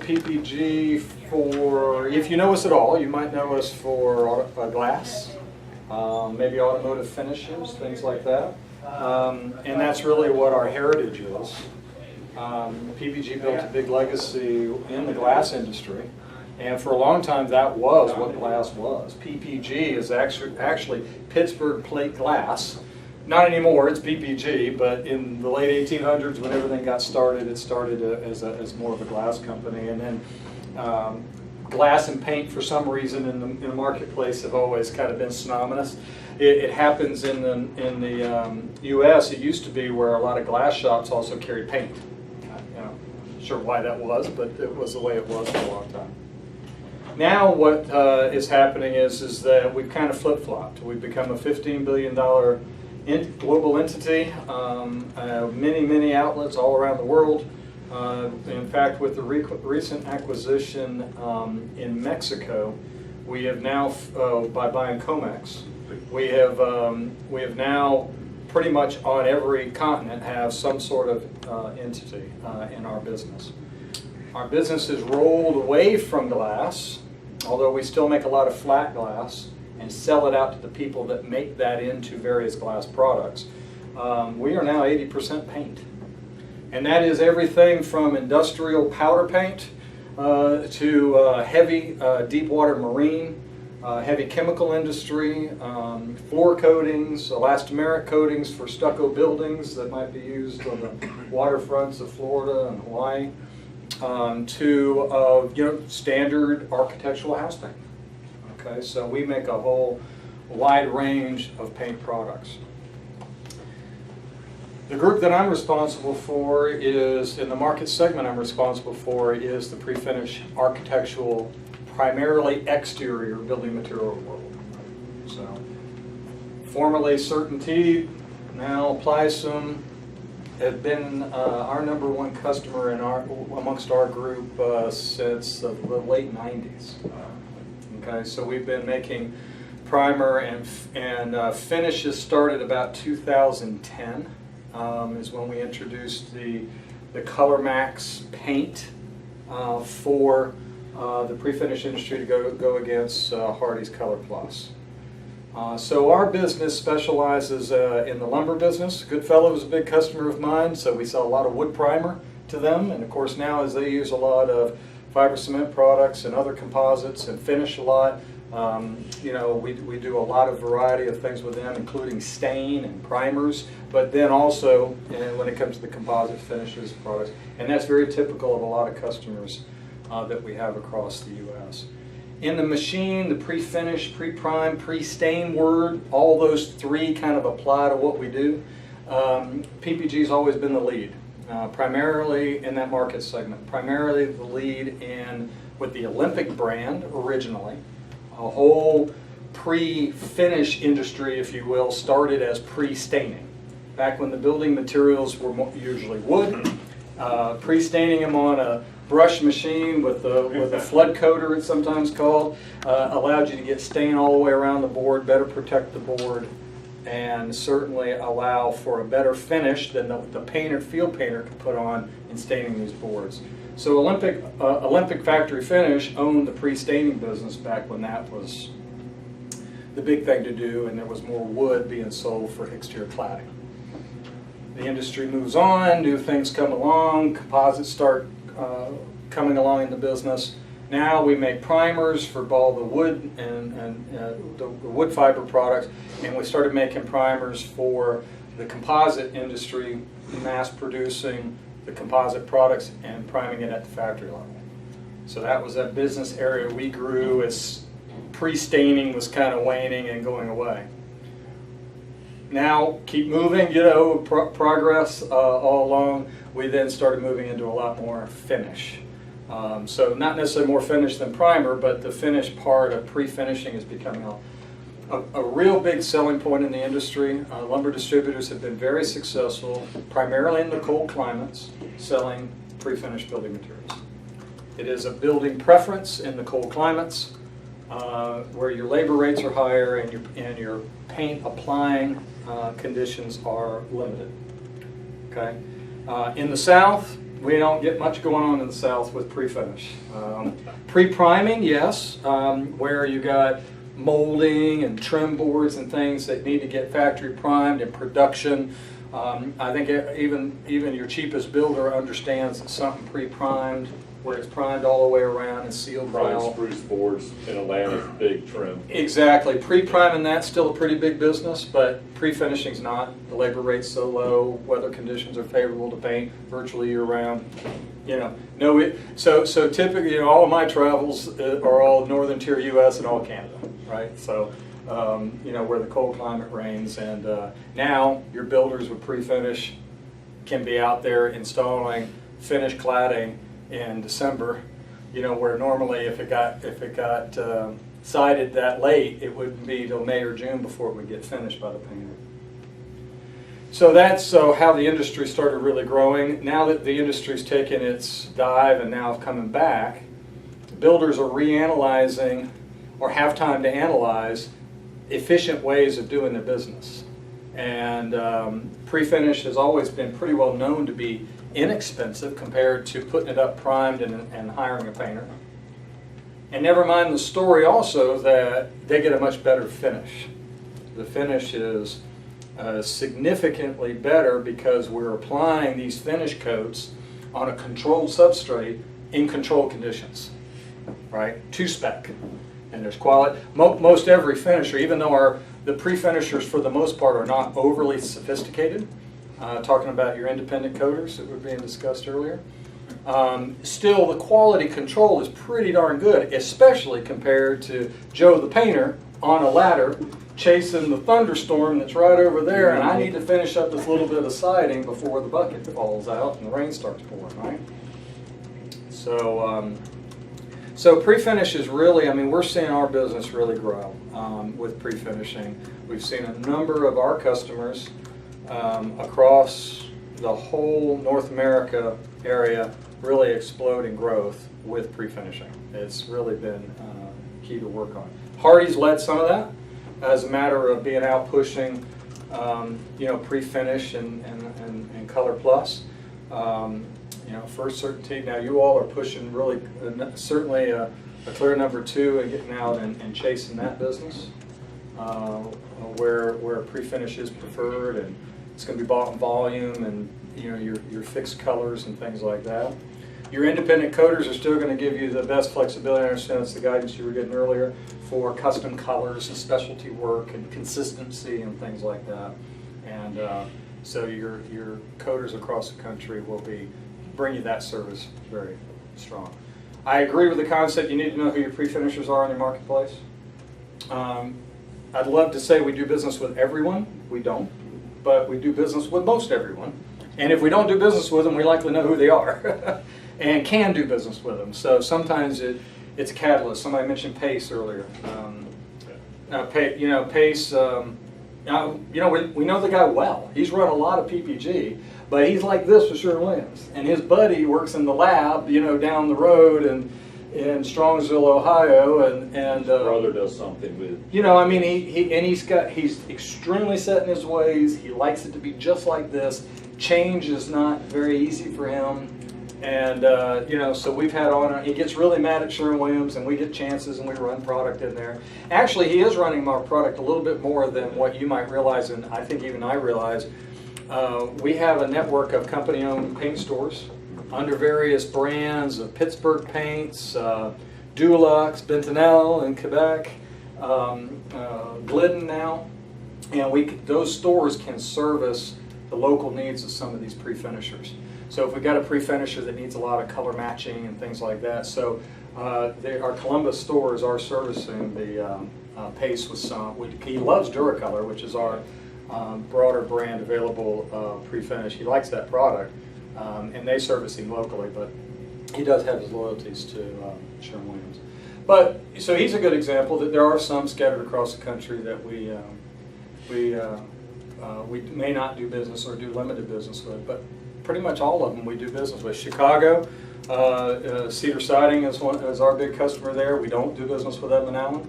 PPG for, if you know us at all, you might know us for glass, maybe automotive finishes, things like that. And that's really what our heritage is. PPG built a big legacy in the glass industry, and for a long time that was what glass was. PPG is actually Pittsburgh Plate Glass. Not anymore, it's PPG, but in the late 1800s when everything got started, it started as more of a glass company. And then glass and paint, for some reason, in the marketplace have always kind of been synonymous. It happens in the U.S. It used to be where a lot of glass shops also carried paint. Not sure why that was, but it was the way it was for a long time. Now what is happening is that we've kind of flip-flopped. We've become a $15 billion global entity, many outlets all around the world. In fact, with the recent acquisition in Mexico, we have now, by buying Comex, we have now pretty much on every continent have some sort of entity in our business. Our business is rolled away from glass, although we still make a lot of flat glass and sell it out to the people that make that into various glass products. We are now 80% paint. And that is everything from industrial powder paint to heavy deep water marine, heavy chemical industry, floor coatings, elastomeric coatings for stucco buildings that might be used on the waterfronts of Florida and Hawaii, to standard architectural house paint. Okay, so we make a whole wide range of paint products. The group that I'm responsible for is, in the market segment I'm responsible for, is the pre-finish architectural, primarily exterior building material world. So, formerly CertainTeed, now Plysom, have been our #1 customer amongst our group since the late 90s. Okay, so we've been making primer and finishes started about 2010 is when we introduced the Color Max paint for the pre-finish industry to go against Hardie's Color Plus. So our business specializes in the lumber business. Goodfellow is a big customer of mine, so we sell a lot of wood primer to them, and of course now as they use a lot of fiber cement products and other composites and finish a lot, we do a lot of variety of things with them, including stain and primers, but then also when it comes to the composite finishes products, and that's very typical of a lot of customers that we have across the U.S. In the machine, the pre-finish, pre-prime, pre-stain word, all those three kind of apply to what we do. PPG's always been the lead. Primarily in that market segment, primarily the lead with the Olympic brand originally. A whole pre-finish industry, if you will, started as pre-staining. Back when the building materials were usually wood, pre-staining them on a brush machine with a flood coater, it's sometimes called, allowed you to get stain all the way around the board, better protect the board, and certainly allow for a better finish than the painter, field painter could put on in staining these boards. So Olympic Factory Finish owned the pre-staining business back when that was the big thing to do and there was more wood being sold for exterior cladding. The industry moves on, new things come along, composites start coming along in the business. Now we make primers for all the wood and the wood fiber products, and we started making primers for the composite industry, mass producing the composite products and priming it at the factory level. So that was a business area we grew as pre-staining was kind of waning and going away. Now keep moving, progress all along. We then started moving into a lot more finish. So not necessarily more finish than primer, but the finish part of pre-finishing is becoming a real big selling point in the industry. Lumber distributors have been very successful, primarily in the cold climates, selling pre-finished building materials. It is a building preference in the cold climates where your labor rates are higher and your paint applying conditions are limited. Okay. In the South, We don't get much going on in the South with pre-finish. Pre-priming, yes, where you got molding and trim boards and things that need to get factory primed in production. I think even your cheapest builder understands that something pre-primed, where it's primed all the way around and sealed well. Spruce boards in Atlanta, big trim. Exactly. Pre-priming, that's still a pretty big business, but pre-finishing's not. The labor rate's so low, weather conditions are favorable to paint virtually year-round. So typically, all of my travels are all northern tier U.S. and all Canada, right? So, where the cold climate reigns, and now your builders with pre-finish can be out there installing finished cladding in December, where normally if it got sided that late, it wouldn't be till May or June before it would get finished by the painter. So that's how the industry started really growing. Now that the industry's taken its dive and now coming back, builders are reanalyzing or have time to analyze efficient ways of doing their business. And pre-finish has always been pretty well known to be inexpensive compared to putting it up primed and hiring a painter. And never mind the story also that they get a much better finish. The finish is significantly better because we're applying these finish coats on a controlled substrate in controlled conditions, right? To spec. And there's quality. Most every finisher, even though the pre-finishers for the most part are not overly sophisticated, talking about your independent coaters that were being discussed earlier, still the quality control is pretty darn good, especially compared to Joe the painter on a ladder chasing the thunderstorm that's right over there, and I need to finish up this little bit of siding before the bucket falls out and the rain starts pouring, right? So pre-finish is really, we're seeing our business really grow with pre-finishing. We've seen a number of our customers across the whole North America area really explode in growth with pre-finishing. It's really been key to work on. Hardy's led some of that as a matter of being out pushing pre-finish and Color Plus. First Certainty. Now you all are pushing really, certainly a clear number 2 and getting out and chasing that business where pre-finish is preferred, and it's going to be bought in volume, and your fixed colors and things like that. Your independent coaters are still going to give you the best flexibility. I understand that's the guidance you were getting earlier for custom colors and specialty work and consistency and things like that. And so your coaters across the country will bring you that service very strong. I agree with the concept you need to know who your pre-finishers are in your marketplace. I'd love to say we do business with everyone. We don't, but we do business with most everyone. And if we don't do business with them, we likely know who they are and can do business with them. So sometimes it's a catalyst. Somebody mentioned Pace earlier. Pace, we know the guy well. He's run a lot of PPG, but he's like this with Sherwin-Williams. And his buddy works in the lab, down the road in Strongsville, Ohio, and brother does something with. He's extremely set in his ways. He likes it to be just like this. Change is not very easy for him. And, so we've had on, he gets really mad at Sherwin-Williams, and we get chances and we run product in there. Actually, he is running our product a little bit more than what you might realize, and I think even I realize. We have a network of company-owned paint stores under various brands of Pittsburgh Paints, Dulux, Bentonel in Quebec, Glidden now. And those stores can service the local needs of some of these pre-finishers. So if we've got a pre-finisher that needs a lot of color matching and things like that, so our Columbus stores are servicing the Pace with some. He loves Duracolor, which is our broader brand available pre-finish. He likes that product, and they service him locally, but he does have his loyalties to Sherwin-Williams. But so he's a good example that there are some scattered across the country that we may not do business or do limited business with, but pretty much all of them we do business with. Chicago, Cedar Siding is our big customer there. We don't do business with them in Allen.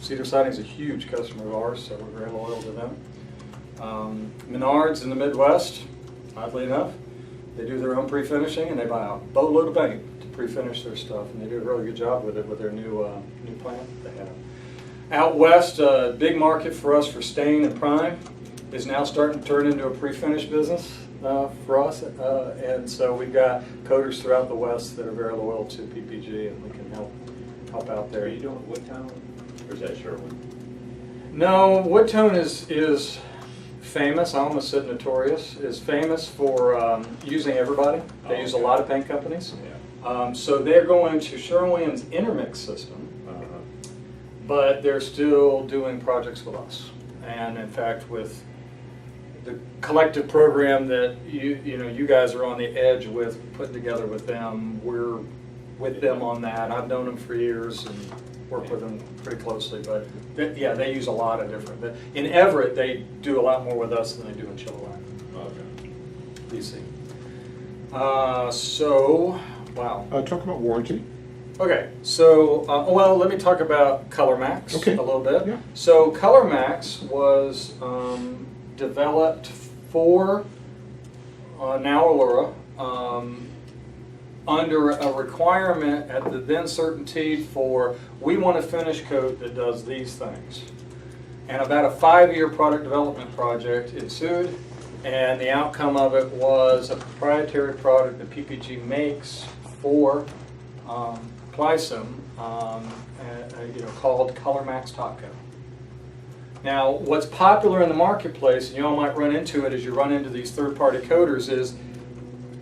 Cedar Siding is a huge customer of ours, so we're very loyal to them. Menards in the Midwest, oddly enough. They do their own pre-finishing, and they buy a boatload of paint to pre-finish their stuff, and they do a really good job with it with their new plant they have. Out west, a big market for us for stain and prime is now starting to turn into a pre-finish business for us, and so we've got coaters throughout the west that are very loyal to PPG, and we can help out there. Are you doing Woodtown, or is that Sherwin? No, Woodtone is famous. I almost said notorious. Is famous for using everybody. They use a lot of paint companies. Yeah. So they're going to Sherwin-Williams Intermix system, but they're still doing projects with us. And in fact, with the collective program that you guys are on the edge with putting together with them, we're with them on that. I've known them for years and work with them pretty closely, but yeah, they use a lot of different. In Everett, they do a lot more with us than they do in Chilliwack, Okay. DC. So, wow. Talk about warranty. Okay, so, well, let me talk about ColorMax Okay. a little bit. Yeah. So ColorMax was developed for now Allura under a requirement at the then certainty for, we want a finish coat that does these things. And about a 5-year product development project ensued, and the outcome of it was a proprietary product that PPG makes for Plysim, called ColorMax Top Coat. Now, what's popular in the marketplace, and you all might run into it as you run into these third-party coaters, is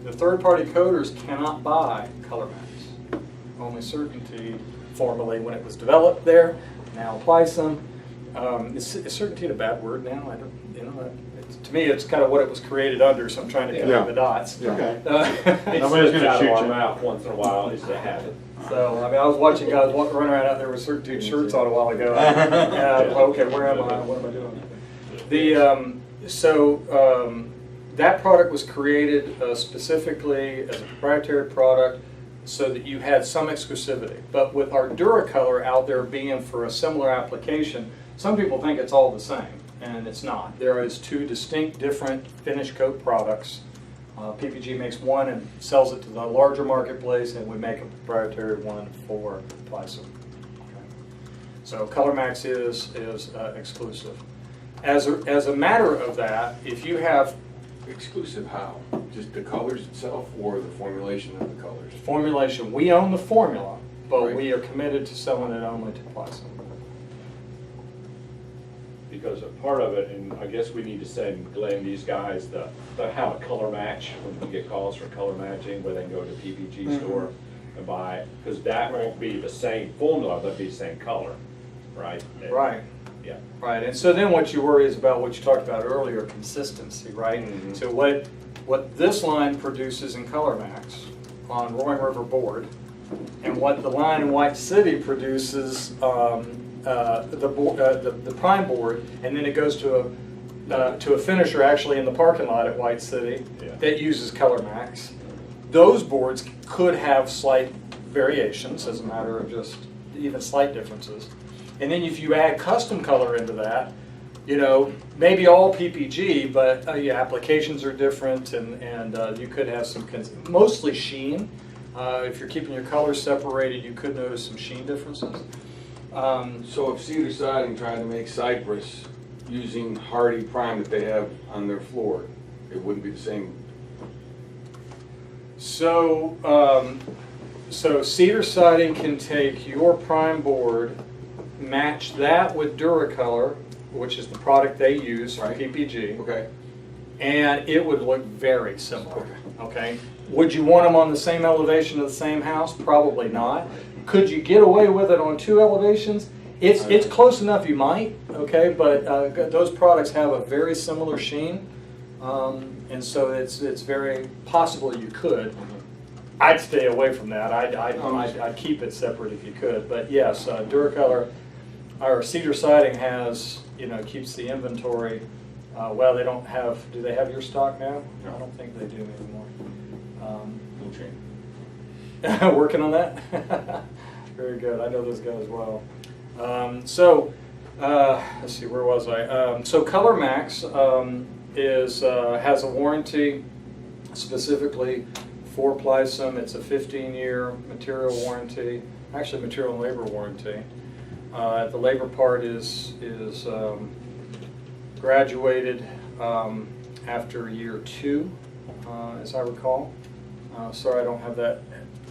the third-party coaters cannot buy ColorMax. Only Certainty, formerly when it was developed there, now Plysim. Is certainty a bad word now? I don't, to me, it's kind of what it was created under, so I'm trying to connect the dots. Okay. It Nobody's slips gonna out shoot of our you. mouth once in a while, it's a habit. So, I mean, I was watching guys run around out there with Certainty shirts on a while ago. Okay, where am I? What am I doing? That product was created specifically as a proprietary product so that you had some exclusivity. But with our Duracolor out there being for a similar application, some people think it's all the same, and it's not. There is 2 distinct different finish coat products. PPG makes one and sells it to the larger marketplace, and we make a proprietary one for Plysim. Okay. So ColorMax is exclusive. As a matter of that, if you have Exclusive how? Just the colors itself or the formulation of the colors? formulation, we own the formula, but Right. we are committed to selling it only to Plysim. Because a part of it, and I guess we need to send Glenn, these guys, how to color match, when we get calls for color matching, where they can go to PPG Mhm. store and buy it, because that won't be the same formula, but be the same color, right? Right. Yeah. Right, and so then what you worry is about what you talked about earlier, consistency, right? Mhm. So what this line produces in ColorMax on Roaring River board, and what the line in White City produces, the prime board, and then it goes to a finisher actually in the parking lot at White City Yeah. that uses ColorMax. Those boards could have slight variations as a matter of just even slight differences. And then if you add custom color into that, maybe all PPG, but your applications are different, and you could have some, mostly sheen. If you're keeping your colors separated, you could notice some sheen differences. So if Cedar Siding tried to make Cypress using Hardy Prime that they have on their floor, it wouldn't be the same. So Cedar Siding can take your prime board, match that with Duracolor, which is the product they use from Right. PPG, Okay. and it would look very similar. Okay. Would you want them on the same elevation of the same house? Probably not. Could you get away with it on 2 elevations? It's close enough you might, okay, but those products have a very similar sheen, and so it's very possible you could. I'd stay away from that. I'd keep it separate if you could. But yes, Duracolor, our Cedar Siding has, keeps the inventory. Well, they don't have. Do they have your stock now? I don't think they do anymore. Working on that. Very good. I know those guys well. Let's see. Where was I? So ColorMax has a warranty specifically for Plysom. It's a 15-year material warranty, actually material and labor warranty. The labor part is graduated after year 2, as I recall. Sorry, I don't have that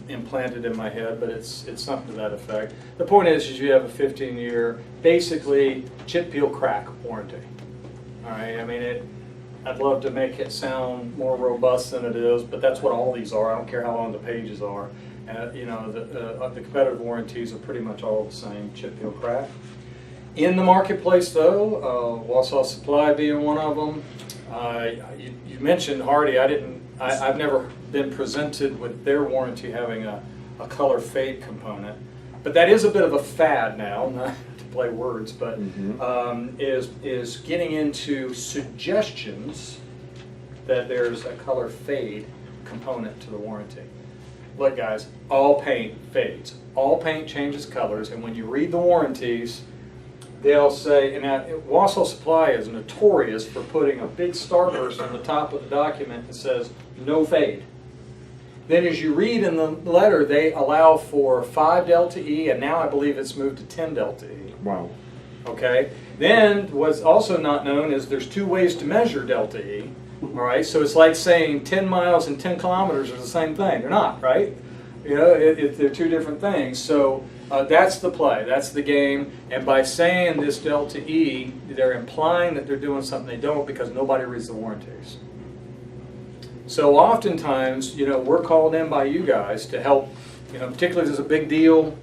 implanted in my head, but it's something to that effect. The point is you have a 15-year, basically chip, peel, crack warranty. All right, I mean, I'd love to make it sound more robust than it is, but that's what all these are. I don't care how long the pages are. You know, the competitive warranties are pretty much all the same, chip, peel, crack. In the marketplace, though, Wausau Supply being one of them. You mentioned Hardy. I've never been presented with their warranty having a color fade component, but that is a bit of a fad now. Not to play words, but is getting into suggestions that there's a color fade component to the warranty. Look, guys, all paint fades. All paint changes colors, and when you read the warranties, they'll say, and Wausau Supply is notorious for putting a big starburst on the top of the document that says no fade. Then as you read in the letter, they allow for 5 delta E, and now I believe it's moved to 10 delta E. Wow. Okay. Then what's also not known is there's 2 ways to measure delta E. All right. So it's like saying 10 miles and 10 kilometers are the same thing. They're not, right? You know, they're 2 different things. So that's the play. That's the game. And by saying this delta E, they're implying that they're doing something they don't because nobody reads the warranties. So oftentimes, you know, we're called in by you guys to help, you know, particularly if there's a big deal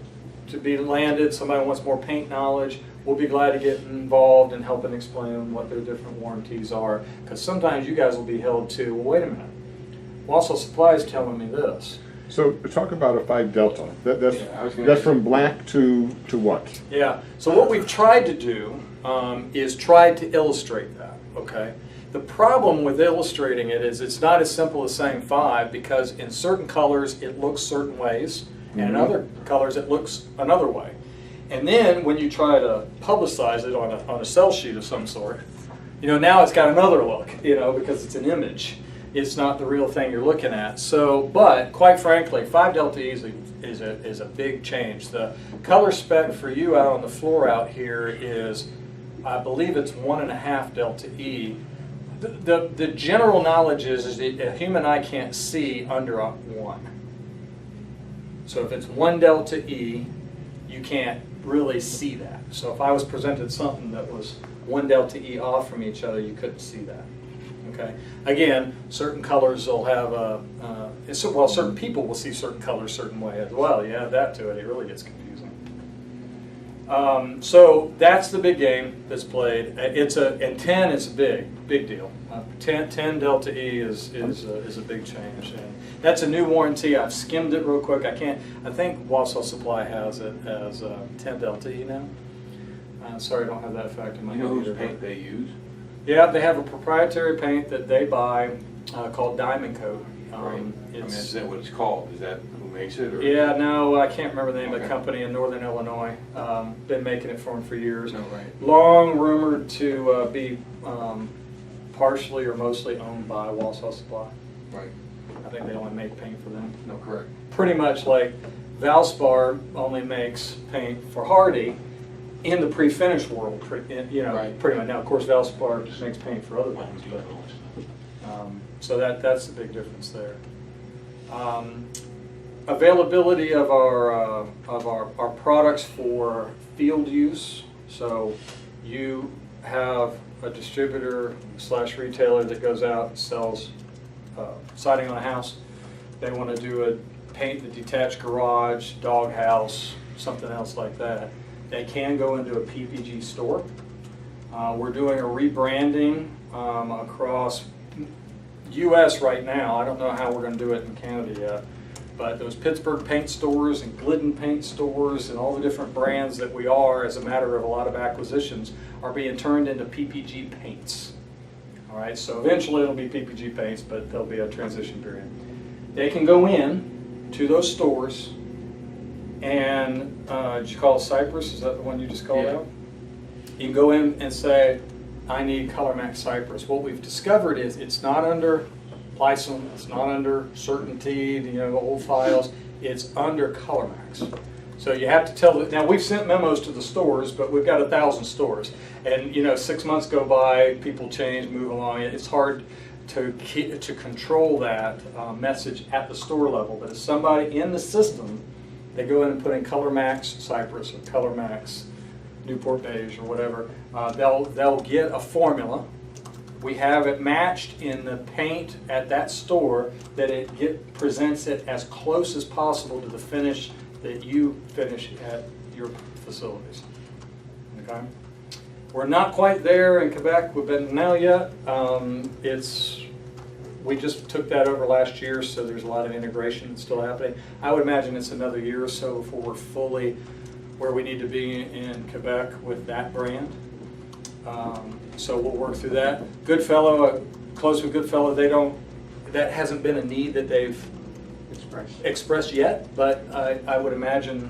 to be landed, somebody wants more paint knowledge, we'll be glad to get involved and help and explain what their different warranties are. Because sometimes you guys will be held to, well, wait a minute, Wausau Supply is telling me this. So talk about a 5 delta. Yeah, I was gonna That's ask from black to what? Yeah, so what we've tried to do is tried to illustrate that, okay? The problem with illustrating it is it's not as simple as saying 5 because in certain colors it looks certain ways and in other colors it looks another way. And then when you try to publicize it on a sell sheet of some sort, you know, now it's got another look, you know, because it's an image. It's not the real thing you're looking at. So, but quite frankly, 5 delta E is a big change. The color spec for you out on the floor out here is, I believe it's 1.5 delta E. The general knowledge is that a human eye can't see under 1. So if it's 1 delta E, you can't really see that. So if I was presented something that was 1 delta E off from each other, you couldn't see that. Okay. Again, certain colors will have well, certain people will see certain colors certain way as well. You add that to it, it really gets confusing. So that's the big game that's played. And 10 is a big deal. 10 delta E is a big change. And that's a new warranty. I've skimmed it real quick. I think Wausau Supply has it as 10 delta E now. Sorry, I don't have that fact in my You head. know whose either, paint but- they use? Yeah, they have a proprietary paint that they buy called Diamond Coat. Right. I mean, It's, is that what it's called? Is that who makes it? Or? yeah, no, I can't remember the name of the Okay. company in Northern Illinois. Been making it for them for years. No, right. Long rumored to be partially or mostly owned by Wausau Supply. Right. I think they only make paint for them. No, correct. Pretty much like Valspar only makes paint for Hardy in the pre-finished world, you know, Right. pretty much. Now, of course, Valspar just makes paint for other things, but so that's the big difference there. Availability of our products for field use. So you have a distributor / retailer that goes out and sells siding on a house. They want to do paint the detached garage, dog house, something else like that. They can go into a PPG store. We're doing a rebranding across U.S. right now. I don't know how we're going to do it in Canada yet. But those Pittsburgh paint stores and Glidden paint stores and all the different brands that we are, as a matter of a lot of acquisitions, are being turned into PPG paints. All right, so eventually it'll be PPG paints, but there'll be a transition period. They can go in to those stores and, did you call it Cypress? Is that the one you just called Yeah. out? You can go in and say, I need Color Max Cypress. What we've discovered is it's not under license, it's not under Certainty, you know, old files, it's under ColorMax. So you have to tell, now we've sent memos to the stores, but we've got 1,000 stores. And, you know, 6 months go by, people change, move along. It's hard to control that message at the store level. But if somebody in the system, they go in and put in ColorMax Cypress or ColorMax Newport Beige or whatever, they'll get a formula. We have it matched in the paint at that store that it presents it as close as possible to the finish that you finish at your facilities. Okay? We're not quite there in Quebec with Bentonel yet. We just took that over last year, so there's a lot of integration still happening. I would imagine it's another year or so before we're fully where we need to be in Quebec with that brand. So we'll work through that. Goodfellow, close with Goodfellow, that hasn't been a need that they've expressed yet, but I would imagine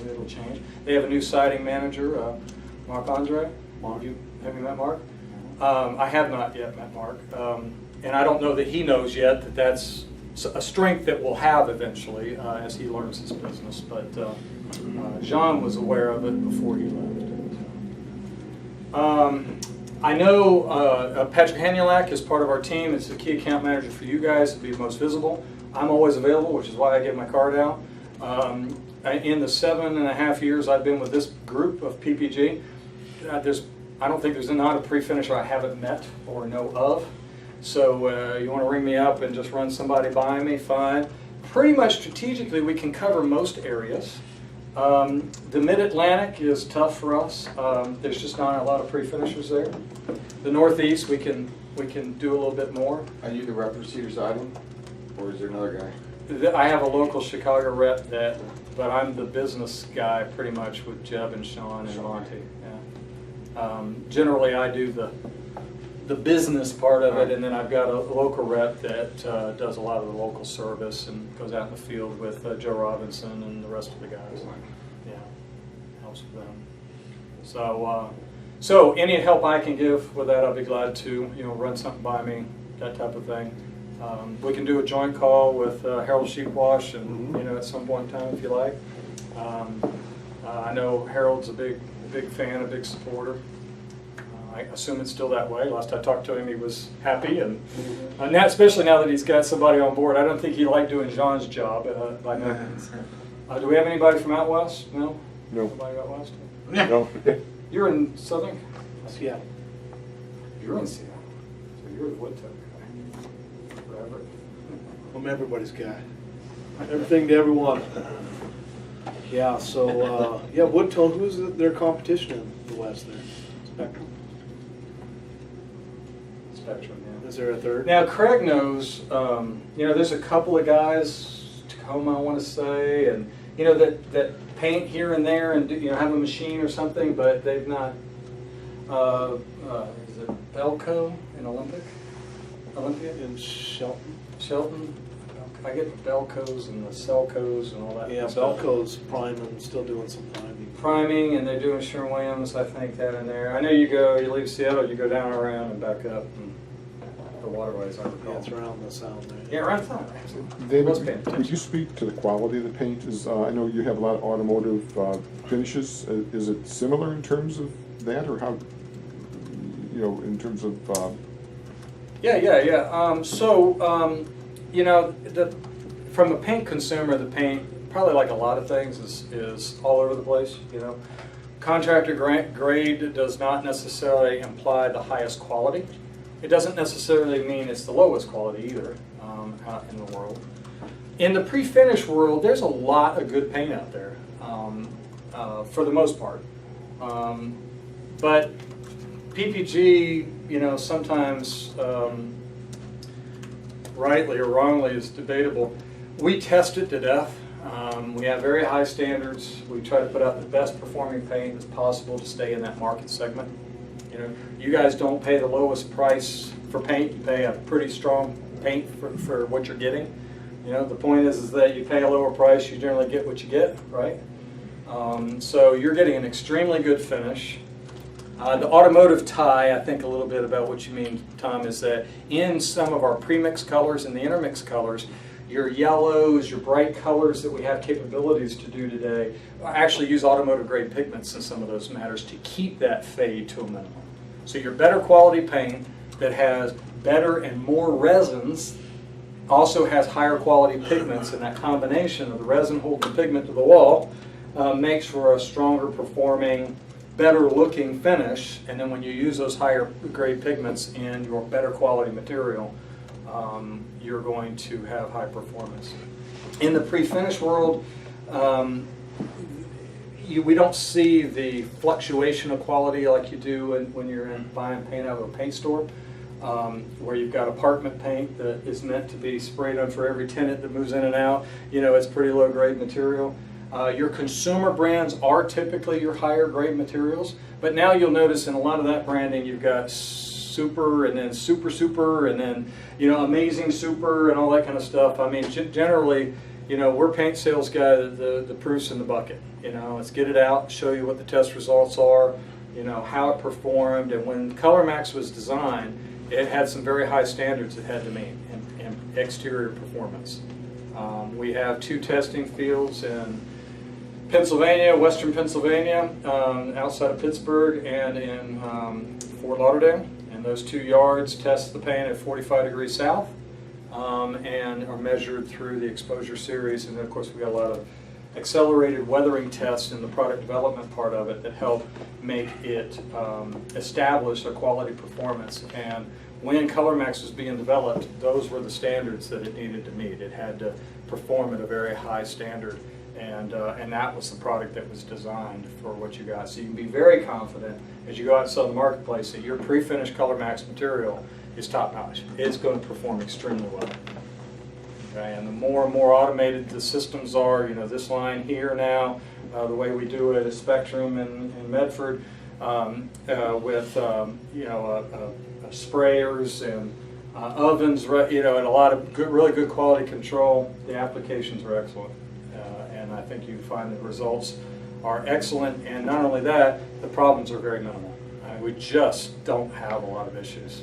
it'll change. They have a new siding manager, Marc Andre. Have you met Mark? I have not yet met Mark, and I don't know that he knows yet that that's a strength that we'll have eventually as he learns his business. But Jean was aware of it before he left. I know Patrick Hanulak is part of our team. It's the key account manager for you guys to be most visible. I'm always available, which is why I get my card out. In the 7.5 years I've been with this group of PPG, I don't think there's not a pre-finisher I haven't met or know of. So you want to ring me up and just run somebody by me, fine. Pretty much strategically, we can cover most areas. The Mid-Atlantic is tough for us. There's just not a lot of pre-finishers there. The Northeast, we can do a little bit more. Are you the rep for Cedar Siding, or is there another guy? I have a local Chicago rep but I'm the business guy pretty much with Jeb and Sean and Monty. Yeah. Generally, I do the business part of it, and then I've got a local rep that does a lot of the local service and goes out in the field with Joe Robinson and the rest of the guys. Yeah, helps with them. So any help I can give with that, I'll be glad to. Run something by me, that type of thing. We can do a joint call with Harold Sheepwash, and at some point in time, if you like. I know Harold's a big fan, a big supporter. I assume it's still that way. Last I talked to him, he was happy, and now, especially now that he's got somebody on board. I don't think he liked doing Jean's job by no means. Do we have anybody from out west? No. No. Nobody out west? No. You're in Southern? Seattle. You're in Seattle. So you're the Woodtuck guy. Forever. I'm everybody's guy. Everything to everyone. Yeah, so, Woodtone, who's their competition in the West there? Spectrum. Spectrum, yeah. Is there a third? Now, Craig knows, there's a couple of guys, Tacoma, I want to say, and, that paint here and there and, have a machine or something, but they've not, is it Belco in Olympia? In Shelton. Shelton? I get the Belcos and the Selcos and all that. Yeah, stuff. Belco's priming, still doing some priming. Priming, and they're doing Sherwin-Williams, I think, that in there. I know you leave Seattle, you go down around and back up, and the waterways, I recall. Yeah, it's around the sound there. Yeah, around town. David, would you speak to the quality of the paint? I know you have a lot of automotive finishes. Is it similar in terms of that, or how, in terms of... Yeah. From a paint consumer, the paint, probably like a lot of things, is all over the place. Contractor grade does not necessarily imply the highest quality. It doesn't necessarily mean it's the lowest quality either out in the world. In the pre-finish world, there's a lot of good paint out there for the most part. But PPG, sometimes rightly or wrongly is debatable. We test it to death. We have very high standards. We try to put out the best performing paint as possible to stay in that market segment. You guys don't pay the lowest price for paint. You pay a pretty strong paint for what you're getting. The point is that you pay a lower price, you generally get what you get, right? So you're getting an extremely good finish. The automotive tie, I think a little bit about what you mean, Tom, is that in some of our premix colors and the intermix colors, your yellows, your bright colors that we have capabilities to do today, actually use automotive grade pigments in some of those matters to keep that fade to a minimum. So your better quality paint that has better and more resins also has higher quality pigments, and that combination of the resin holding the pigment to the wall makes for a stronger performing, better looking finish. And then when you use those higher grade pigments in your better quality material, you're going to have high performance. In the pre-finish world, we don't see the fluctuation of quality like you do when you're buying paint out of a paint store, where you've got apartment paint that is meant to be sprayed on for every tenant that moves in and out. You know, it's pretty low grade material. Your consumer brands are typically your higher grade materials, but now you'll notice in a lot of that branding you've got super and then super and then, you know, amazing super and all that kind of stuff. I mean, generally, you know, we're paint sales guy, the proof's in the bucket. You know, let's get it out, show you what the test results are, you know, how it performed. And when ColorMax was designed, it had some very high standards it had to meet in exterior performance. We have 2 testing fields in Pennsylvania, Western Pennsylvania, outside of Pittsburgh, and in Fort Lauderdale. And those 2 yards test the paint at 45 degrees south and are measured through the exposure series. And then, of course, we got a lot of accelerated weathering tests in the product development part of it that help make it establish a quality performance. And when ColorMax was being developed, those were the standards that it needed to meet. It had to perform at a very high standard. And that was the product that was designed for what you got. So you can be very confident as you go out and sell in the marketplace that your pre-finished ColorMax material is top notch. It's going to perform extremely well. Okay, and the more and more automated the systems are, you know, this line here now, the way we do it at Spectrum in Medford, with you know, sprayers and ovens, you know, and a lot of really good quality control, the applications are excellent. And I think you find the results are excellent, and not only that, the problems are very minimal. We just don't have a lot of issues.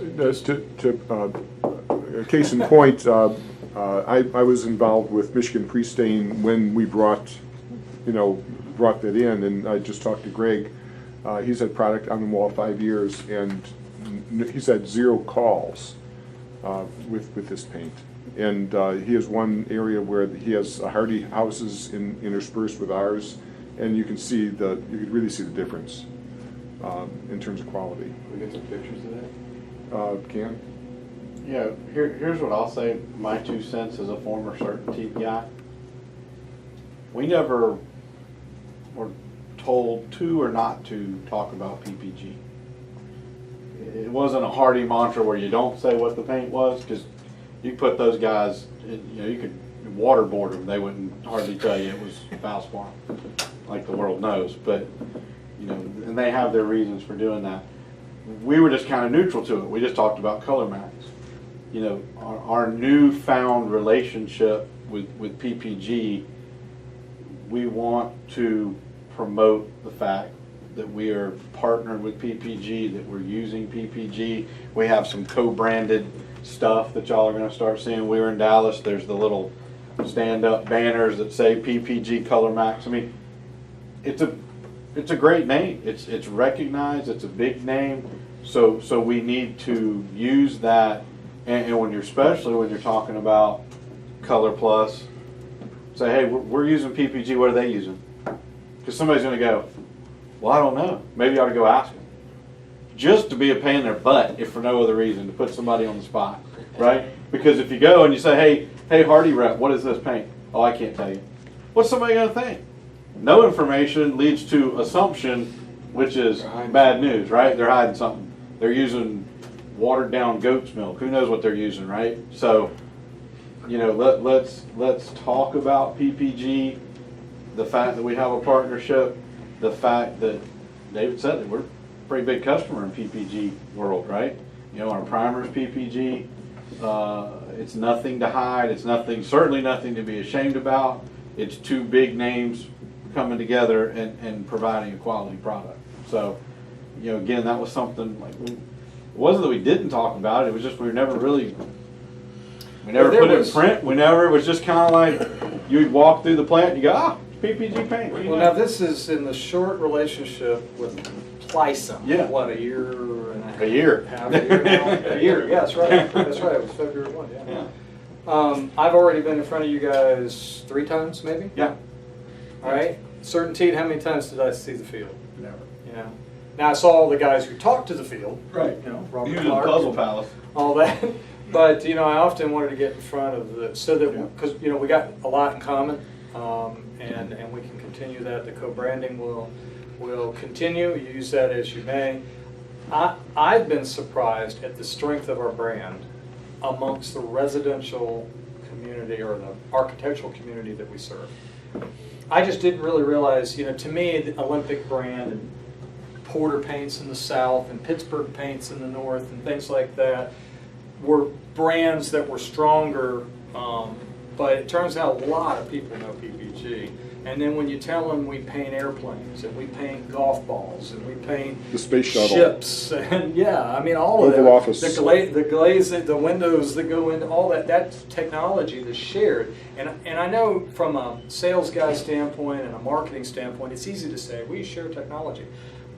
Case in point, I was involved with Michigan Prestain when we brought that in, and I just talked to Greg. He's had product on the wall 5 years, and he's had 0 calls with this paint. And he has one area where he has Hardy houses interspersed with ours, and you could really see the difference in terms of quality. We get some pictures of that? Can? Yeah, here's what I'll say, my 2 cents as a former CertainTeed guy. We never were told to or not to talk about PPG. It wasn't a Hardy mantra where you don't say what the paint was, because you put those guys, you know, you could waterboard them, they wouldn't hardly tell you it was Valspar, like the world knows. But, you know, and they have their reasons for doing that. We were just kind of neutral to it. We just talked about ColorMax. You know, our newfound relationship with PPG, we want to promote the fact that we are partnered with PPG, that we're using PPG. We have some co-branded stuff that y'all are going to start seeing. We were in Dallas. There's the little stand-up banners that say PPG ColorMax. I mean, it's a great name. It's recognized. It's a big name. So we need to use that. And especially when you're talking about Color Plus, say, hey, we're using PPG. What are they using? Because somebody's going to go, well, I don't know. Maybe I ought to go ask them. Just to be a pain in their butt, if for no other reason, to put somebody on the spot, right? Because if you go and you say, hey, Hardy rep, what is this paint? Oh, I can't tell you. What's somebody going to think? No information leads to assumption, which is bad news, right? They're hiding something. They're using watered down goat's milk. Who knows what they're using, right? So, you know, let's talk about PPG, the fact that we have a partnership, the fact that David said that we're a pretty big customer in PPG world, right? You know, our primer's PPG. It's nothing to hide. It's certainly nothing to be ashamed about. It's 2 big names coming together and providing a quality product. So, you know, again, that was something like, it wasn't that we didn't talk about it, it was just we never really, we never There put it in was- print, we never, it was just kinda like, you'd walk through the plant and you go, ah, PPG paint. what do you Well, know? now this is in the short relationship with Plysom. Yeah. What, a year and a half? A year. Half a year now? A year, yeah, that's right. That's right, it was February 1, yeah. I've already been in front of you guys 3 times, maybe? Yeah. All right. Certainty, how many times did I see the field? Never. You know? Now, I saw all the guys who talked to the field. Right. You know, Robert Usually Clark. Puzzle Palace. All that. But, you know, I often wanted to get in front of the, so that, Yeah. because, you know, we got a lot in common, and we can continue that. The co-branding will continue. Use that as you may. I've been surprised at the strength of our brand amongst the residential community or the architectural community that we serve. I just didn't really realize, you know, to me, the Olympic brand and Porter Paints in the south and Pittsburgh Paints in the north and things like that were brands that were stronger, but it turns out a lot of people know PPG. And then when you tell them we paint airplanes and we paint golf balls and we paint The space shuttle. ships and yeah, I mean all of Oval that. Office. The glaze, the windows that go into all that. That's technology that's shared. And I know from a sales guy standpoint and a marketing standpoint, it's easy to say we share technology.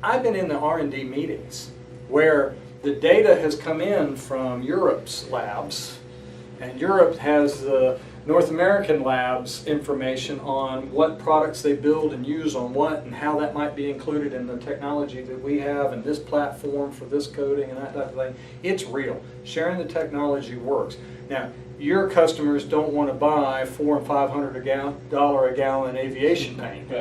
I've been in the R&D meetings where the data has come in from Europe's labs, and Europe has the North American labs information on what products they build and use on what and how that might be included in the technology that we have and this platform for this coating and that type of thing. It's real. Sharing the technology works. Now, your customers don't want to buy $400 and $500 a gallon aviation paint,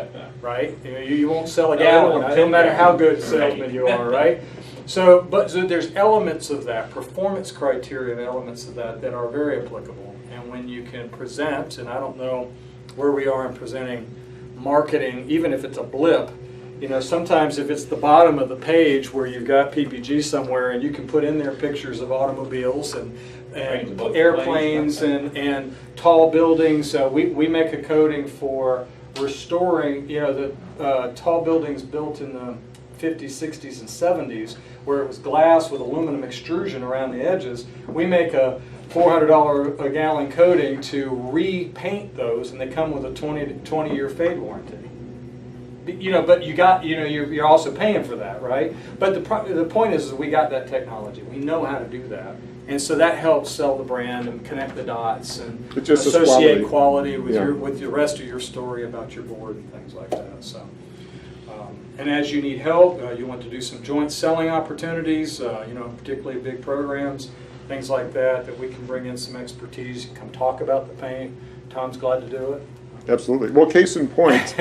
right? You won't sell a No, they don't gallon, want no matter 10 how good a gallons. salesman you are, right? So there's elements of that, performance criteria and elements of that that are very applicable. And when you can present, and I don't know where we are in presenting marketing, even if it's a blip, you know, sometimes if it's the bottom of the page where you've got PPG somewhere and you can put in there pictures of automobiles and airplanes and tall buildings. We make a coating for restoring, you know, the tall buildings built in the 50s, 60s, and 70s where it was glass with aluminum extrusion around the edges. We make a $400 a gallon coating to repaint those, and they come with a 20-year fade warranty. You know, but you're also paying for that, right? But the point is we got that technology. We know how to do that, and so that helps sell the brand and connect the dots and It just is associate quality. quality with Yeah. with the rest of your story about your board and things like that. So, and as you need help, you want to do some joint selling opportunities. You know, particularly big programs, things like that we can bring in some expertise. Come talk about the paint. Tom's glad to do it. Absolutely. Well, case in point,